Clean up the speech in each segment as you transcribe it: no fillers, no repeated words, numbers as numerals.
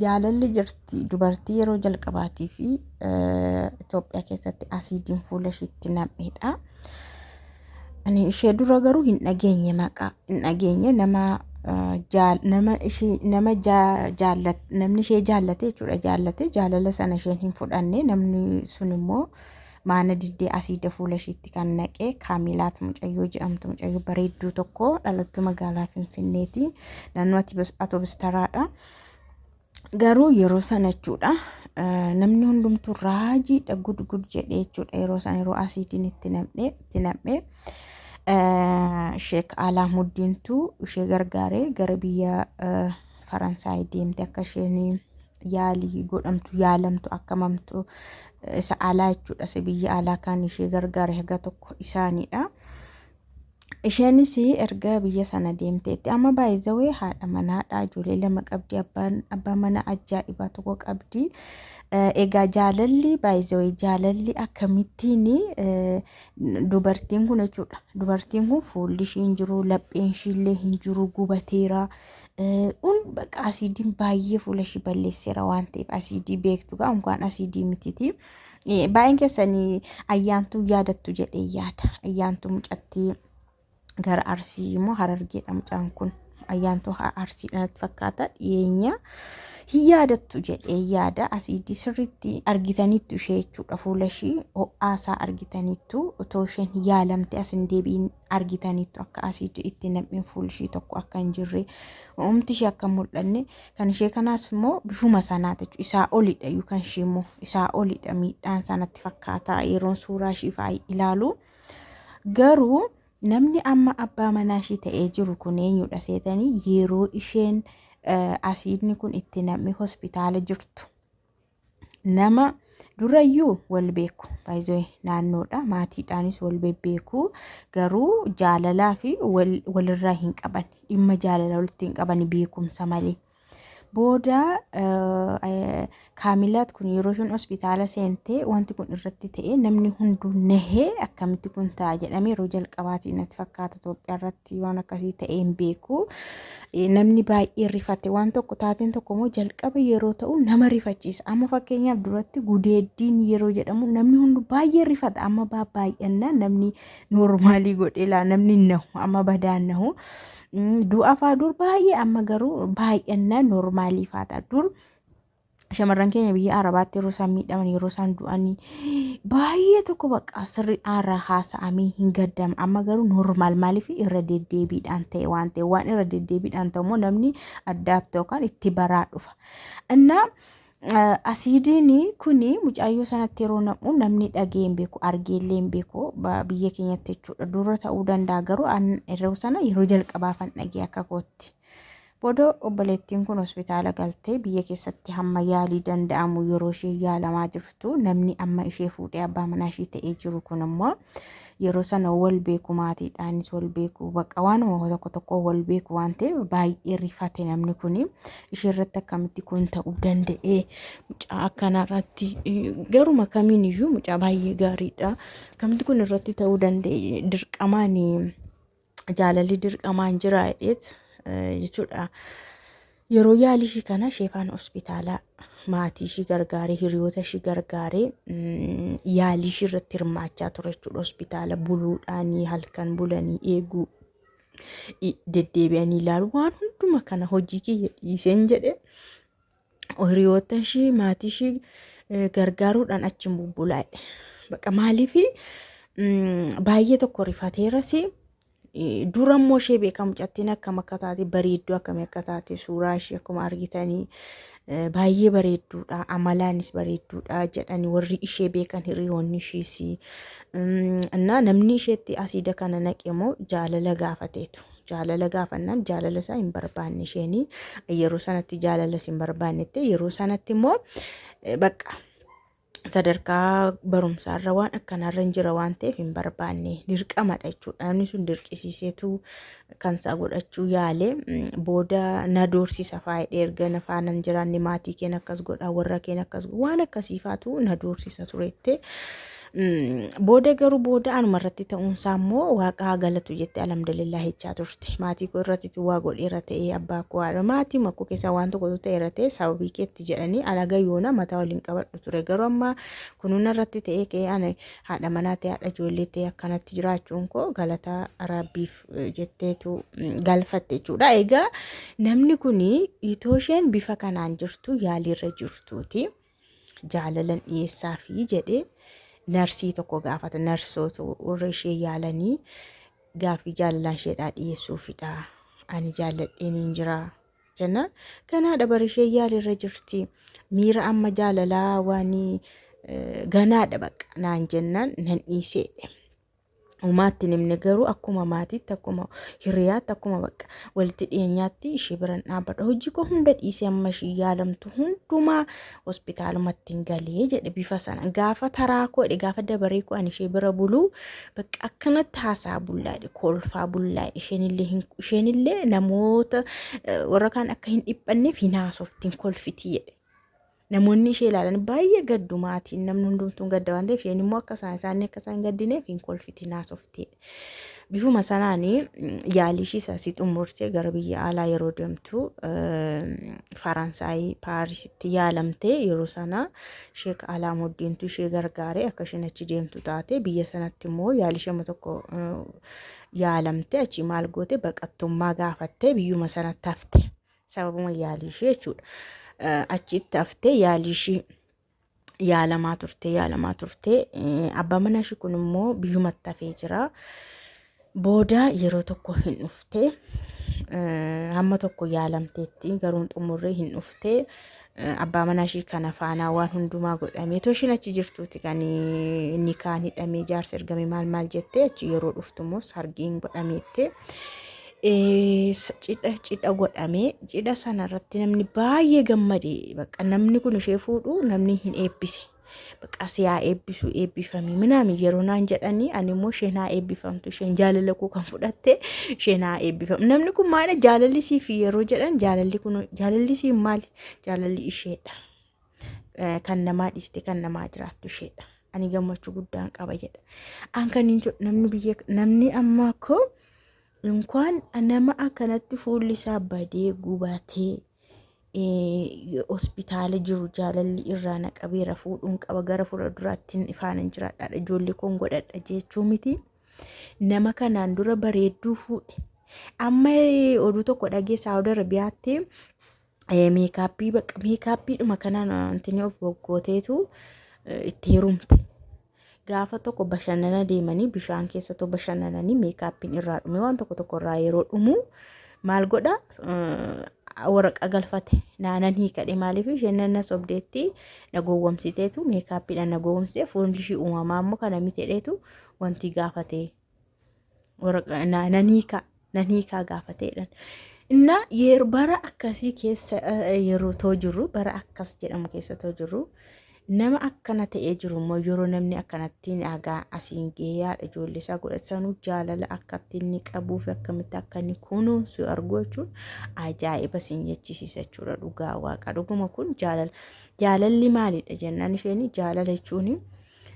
jaalalli jirti dubartii yeroo jalqabaatii fi Itoophiyaa keessatti asiidiin fuula ishiitti nam'edha. Ani ishee dura garuu hin dhageenye maqaa hin dhageenye namni ishee jaallate jechuudha jaallate jaalala sana isheen hin fudhanne namni sun immoo maana diddee asiida fuula ishiitti kan naqee Kaamilaat Mucayyoo jedhamtu mucayyoo bareedduu tokko dhalattuu magaalaa Finfinneeti naannoo Atoobis Taraadha. Garuu yeroo sana jechuudha namni hundumtuu raajiidha gudgud jedhee jechuudha yeroo sana yeroo asiidiin itti nam'ee Sheek Alaamuddintu ishee gargaaree gara biyya Faransaay deemte akka isheen yaalii godhamtu yaalamtu akkamamtu isa alaa jechuudha isa biyya alaa kan ishee gargaare haga tokko isaaniidha. Isheenis erga biyya sana deemteetti amma baay'izawee haadha manaadha ijoollee lama qabdi abbaa mana ajaa'ibaa tokko qabdi. Egaa jaalalli baay'izawee jaalalli akkamittiin dubartiin kun jechuudha dubartiin kun fuulli ishee hin jiru lapheen ishee illee hin jiru gubateera. Bakka asiidiin baay'ee fuula ishee balleesseera waan ta'eef asiidii beektu gaa unkaan asiidii mititi. Baay'een keessanii ayyaantuu yaadattu jedhee yaada ayyaantuu mucattii gara Arsii immoo Harargeedha mucaan kun ayyaantuu Arsiidhaan fakkaata dhiyeenya hin yaadattu jedhee yaada asiidii sirriitti argitaniittu ishee jechuudha fuula ishee ho'aasaa argitaniittu otoo isheen yaalamte as hin deebiin argitaniittu akka asiidii itti nam'een fuula ishee tokko akka hin jirre humti ishee akka mul'anne kan ishee kanaas immoo bifuma sanaati jechuudha isaa olidha kan ishee immoo isaa olidha miidhaan sanatti fakkaata yeroon suuraa ishee fa'aa ilaalu garuu. Namni amma abbaa manaa ishee ta'ee jiru kun eenyudha seetanii yeroo isheen asiidni kun itti nam'ee hospitaala jirtu nama durayyuu wal beeku baay'ee naannoodha maatiidhaanis wal beeku garuu jaalalaa fi walirraa hin qaban dhimma jaalala walitti hin qaban beekumsa malee. Booda Kaamilaat kun yeroo isheen hospitaala seentee wanti kun irratti ta'e namni hunduu nahee akkamitti kun ta'a jedhamee yeroo jalqabaatii natti fakkaata Itoophiyaa irratti waan akkasii ta'e hin beeku. Namni baay'ee rifate waan tokko taateen tokko immoo jalqaba yeroo ta'u nama rifachiisa amma fakkeenyaaf duratti gudeeddiin yeroo jedhamu namni hunduu baay'ee rifata amma baay'annaa namni noormaalii godheelaa namni nahu amma badaan nahu. Du'a fa'aa dur baay'ee amma garuu baay'annaa noormaalii fa'aadha dur shamarran keenya biyya Arabaatti yeroo isaan miidhaman yeroo isaan du'anii baay'ee tokko bakka sirrii aaraa haasa'amee hin gaddama amma garuu noormaal maaliif irra deddeebiidhaan ta'e waan ta'e waan irra deddeebiidhaan ta'u immoo namni addaabta yookaan itti baraa dhufa. Innaa asiidiin kuni mucayyoo sanatti yeroo nam'u namni dhagee hin beeku argeellee hin beeku biyya keenyatti jechuudha dura ta'uu danda'a garuu yeroo sana yeroo jalqabaafan dhagee akka kootti. Booda obboleettiin kun hospitaala galtee biyya keessatti hamma yaalii danda'amu yeroo ishee yaalamaa jirtu namni amma ishee fuudhee abbaa manaa ishee ta'ee jiru kun immoo yeroo sana wal beeku maatiidhaanis wal beeku bakka waanuma tokko wal beeku waan ta'eef baay'ee rifate namni kun ishee irratti akkamitti kun ta'uu danda'e mucaa akkanarratti garuma kamiin iyyuu mucaa baay'ee gaariidha akkamitti kun irratti ta'uu danda'e dirqamaan jaalalli dirqamaan jira jedheet jechuudha. Yeroo yaalii ishee kana sheefaan hospitaalaa maatii ishee gargaaree hiriyoota ishee gargaaree yaalii ishee irratti hirmaachaa ture jechuudha hospitaala buluudhaanii halkan bulanii eeguu deddeebi'anii ilaalu waan hunduma kana hojii kiyya dhiiseen jedhe hiriyoota ishee maatii ishee gargaaruudhaan achiin bubbulaa'e bakka maaliif baay'ee tokko rifateeras. Dura immoo ishee beekamu mucattiin akkam akka taate bareedduu akkamii akka taate suuraa ishee akkuma argitanii baay'ee bareedduudha amalaanis bareedduudha jedhanii warri ishee beekan hiriyoonni ishees namni isheetti asiida kana naqe immoo jaalala gaafateetu jaalala gaafannaan jaalala isaa hin barbaanne isheenii yeroo sanatti jaalala hin barbaannetti yeroo sanatti immoo bakka sadarkaa barumsaarra waan akkanarra hin jira waan ta'eef hin barbaanne dirqamadha jechuudha namni sun dirqisiiseetu kan isaa godhachuu yaale booda na doorsisa faayidee erga na faana hin jiraanne maatii keenya akkas godha warra keenya akkas waan akkasiifaatu na doorsisa tureette booda garuu booda anuma irratti ta'uunsaa immoo waaqa galatu jette alhamdulillah jechaa turte. Maatii koo irratti waa godheera ta'ee abbaa koo haadha maatii makkoo keessaa waan tokkotu ta'eera ta'ee sababii keetti jedhanii alaga yoona mataa waliin qabadhu ture. Garuu amma kunuuna irratti ta'ee ka'ee ani haadha manaa ta'e haadha ijoollee ta'e akkanatti jiraachuun koo galata rabbiif jetteetu galfatte jechuudha. Egaa namni kun itoo isheen bifa kanaan jirtu yaaliirra jirtuuti. Jaalalan dhiyeessaa fi jedhee narsii tokko gaafata. Narsoota warra ishee yaalanii gaaffii jaalalaan isheedhaa dhiyeessuufidha. Ani jaaladheen hin jira jenna. Kanaadha bara ishee yaalirra jirti. Miira amma jaalalaa waan ganaadha baqa naan jennaan nan dhiiseedhe. Umaatti nimne garuu akkuma maatiitti akkuma hiriyaatti akkuma baqa walitti dhiyeenyaatti ishee biran dhaabbadha. Hojii koo hunda dhiisee amma ishee yaalamtu hundumaa hospitaalumatti hin galee jedhe bifa sana. Gaafa taraa koodhe gaafa dabaree koo ani ishee bira buluu baqa akkanatti haasaa bullaadhe kolfaa bullaadhe isheenillee namoota warra kaan akka hin dhiphanneef hin haasoftiin kolfiti jedhe. Namoonni ishee ilaalan baay'ee gaddu maatiin namni hundumtuu gadda waan ta'eef isheen immoo akka isaan gaddineef hin kolfiti naasofte. Bifuma sanaan yaalii ishee sasii xumurtee gara biyya alaa yeroo deemtu Faransaayii Paarisitti yaalamtee yeroo sana Sheek Alaamuddintu ishee gargaaree akka isheen achi deemtu taate biyya sanatti immoo yaalii ishee tokko yaalamtee achi maal goote baqattummaa gaafattee biyyuma sanatti hafte sababuma yaalii ishee jechuudha. Achitti haftee yaalii ishee yaalamaa turte. Abbaa manaa ishee kun immoo biyyumatti hafee jira. Booda yeroo tokko hin dhufte hamma tokko yaalamteetti garuu xumurree hin dhufte. Abbaa manaa ishee kana faanaa waan hundumaa godhamee too isheen achi jirtuuti kan inni kaan hidhamee jaarsa ergame maal jettee achi yeroo dhuftu immoo sargiin godhameette. Cidha godhamee cidha sana irratti namni baay'ee gammadee baqa namni kun ishee fuudhu namni hin eebbise baqa siyaa eebbisu eebbifamii minaamin yeroo naan jedhanii ani immoo isheen haa eebbifamtu isheen jaalala koo kan fudhatte isheen haa eebbifamtu. Namni kun maali jaalalli siif yeroo jedhan jaalalli siif maali jaalalli isheedha kan namaa dhiiste kan namaa jiraattu isheedha. Ani gammachuu guddaan qaba jedha. An kan hin namni amma akkoo Inkwaan nama akkanatti fuulli isaa badee gubatee hospitaala jiru jaalalli irraa naqabeera fuudhuun qaba gara fuulduraatti ifaan jiraadha ijoollee koon godhadha jechuu miti. Nama kanaan dura bareedduu fuudhe amma oduu tokko dhagee Saawud Arabiyaatti meekaappiidhuma kanaan antini of goggooteetu itti heerumte. Gaafa tokko bashannana deemanii bishaan keessatti bashannananii meekaappiin irraa dhume waan tokko irraa yeroo dhumu maal godha waraqaa galfate naanan hiikadhe maaliif isheen na sobdeetti na gowwomsiteetu meekaappiidhaan na gowwomsitee fuulli ishee uumamaa immoo kana miteedheetu wanti gaafate waraqaa naanan hiikaa gaafateedhaan. Inna bara akkasii keessa yeroo too jirru bara akkas jedhamu keessa too jirru. Nama akkana ta'ee jiru immoo yeroo namni akkanatti nagaa asiin geeyyaa ijoollee isaa godhatsanuu jaalala akkatti inni qabuuf akkamitti akka inni kunuunsu argu jechuun ajaa'iba siin jechisiisa jechuudha. Dhugaa waaqa dhuguma kun jaalalli maalidha jennaan isheen jaalala jechuun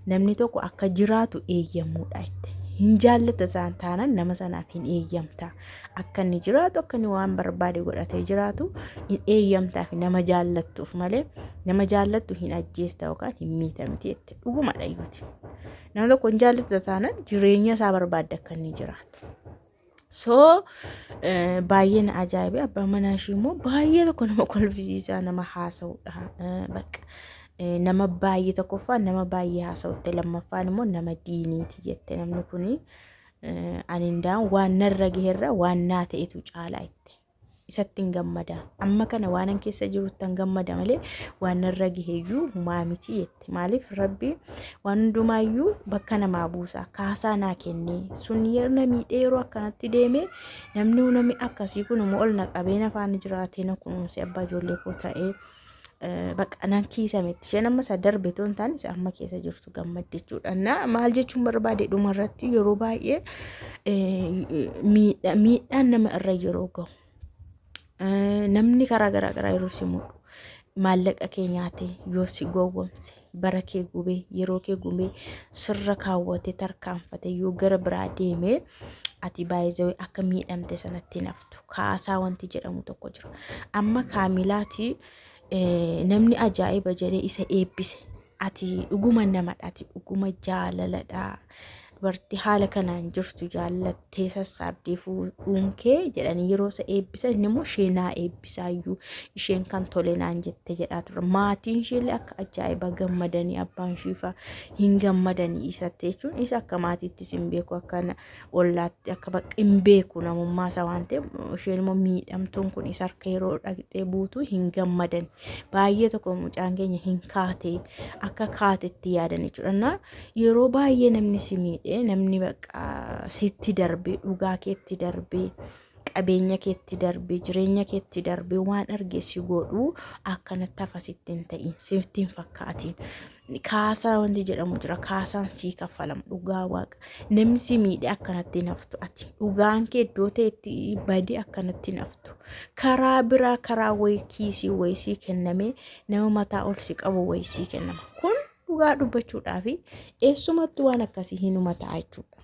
namni tokko akka jiraatu eeyyamuudha jettee. Hin jaallata isaan taanaan nama sanaaf hin eeyyamta. Akka inni jiraatu akka inni waan barbaade godhatee jiraatu hin eeyyamtaaf nama jaallattuuf malee nama jaallattu hin ajjeesta yookaan hin miitamti jette. Dhugumadha iyyuuti. Nama tokko hin jaallata taanaan jireenya isaa barbaadde akka inni jiraatu. Baay'een ajaa'ibe abbaa manaa ishee immoo baay'ee tokko nama kolfisiisaa nama haasa'udha. Baqa. Nama baay'ee tokkoffaan nama baay'ee haasa'utti lammaffaan immoo nama diiniiti jette namni kuni anindaan waan narra gaheerra waan naa ta'etu caalaa itti isatti hin gammada amma kana waanan keessa jirutti hin gammada malee waan narra gaheeyyuu humaa miti jette maaliif rabbi waan hundumaayyuu bakka namaa buusa kaasaa naa kennee sun yeroo miidhee yeroo akkanatti deeme namni akkasii kun immoo ol naqabee afaan jiraatee na kunuunse abbaa ijoollee koo ta'ee. Baqa nan kiisametti isheen amma isa darbe toon taane isa amma keessa jirtu gammadde jechuudha. Maal jechuun barbaade dhuma irratti yeroo baay'ee miidhaan nama irra yeroo gahu namni karaa garaa yeroo si mudhu maallaqa kee nyaate yoo si gowwomse bara kee gubee yeroo kee gubee sirra kaawwate tarkaanfate yoo gara biraa deemee ati baay'ee akka miidhamte sanatti naftu kaasaa wanti jedhamu tokko jira amma kaamilaati namni ajaa'iba jedhee isa eebbise ati dhuguma namadha ati dhuguma jaalaladha dubartii haala kanaan jirtu jaallattee sassaabdee fuudhuun kee jedhanii yeroo isa eebbisan inni immoo isheenaa eebbisaayyuu isheen kan tole naan jette jedhaa ture maatiin isheellee akka ajaa'iba gammadanii abbaan ishiifa hin gammadanii isatti jechuun isa akka maatiittis hin beeku akkana ollaatti akka bakka hin beeku namummaa isaa waan ta'eef isheen immoo miidhamtuun kun isa harka yeroo dhaqxee buutu hin gammadan baay'ee tokko mucaan keenya hin kaate akka kaatetti yaadan jechuudha yeroo baay'ee namni si miidhe namni bakka sitti darbee dhugaa keetti darbee qabeenya keetti darbee jireenya keetti darbee waan argeessi godhu akkanatti hafa sittiin ta'in sittiin fakkaatiin kaasaa wanti jedhamu jira kaasaan sii kaffalamu dhugaa waaqa namni si miidhe akkanatti naftu ati dhugaan kee iddoo ta'etti badii akkanatti naftu karaa biraa karaa wayii kiisii wayii sii kenname nama mataa ol si qabu wayii sii kennama kun dhugaa dubbachuudhaaf eessumattuu waan akkasii hinuma ta'a jechuudha.